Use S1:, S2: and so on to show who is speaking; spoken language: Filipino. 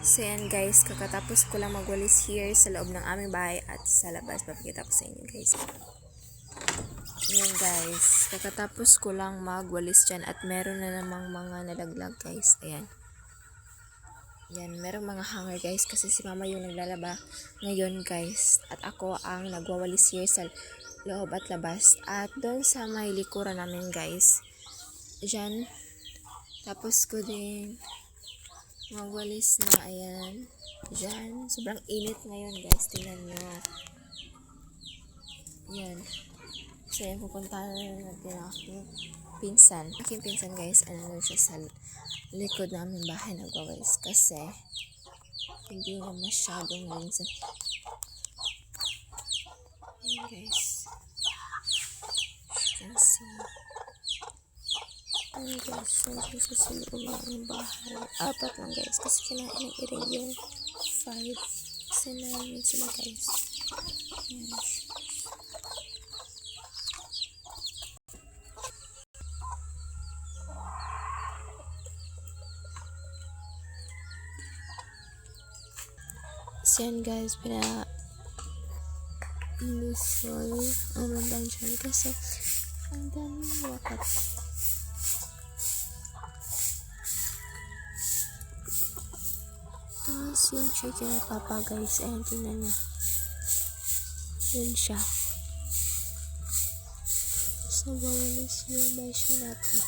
S1: So yan guys, kakatapos ko lang magwalis here sa loob ng aming bahay at sa labas. Papakita ko sa inyo guys. Yan guys, kakatapos ko lang magwalis dyan at meron na namang mga nalaglag guys. Ayan. Yan, merong mga hanger guys kasi si mama yung naglalaba ngayon guys. At ako ang nagwawalis here sa loob at labas. At doon sa may likuran namin guys. Dyan. Tapos ko din magwalis na, ayan. Dyan. Sobrang init ngayon guys. Tingnan nyo. Yan. So yan, pupuntahan na natin ang aking pinsan. Aking pinsan guys, ano siya sa likod namin bahay nagwawalis. Kasi hindi na masyadong minsan. Ayan guys. You can see. Ayan guys, nandun siya sa loob ng bahay. 4 lang guys, kasi kinain ng iring yung 5. Kasi namin sila guys. Ayan. So yan guys, pina-initial ang mandang dyan kasi ang daming wakat. Tapos yung chicken ni Papa guys, ayan, tingnan niya. Yun siya. Tapos nabawalis yung beshi natin.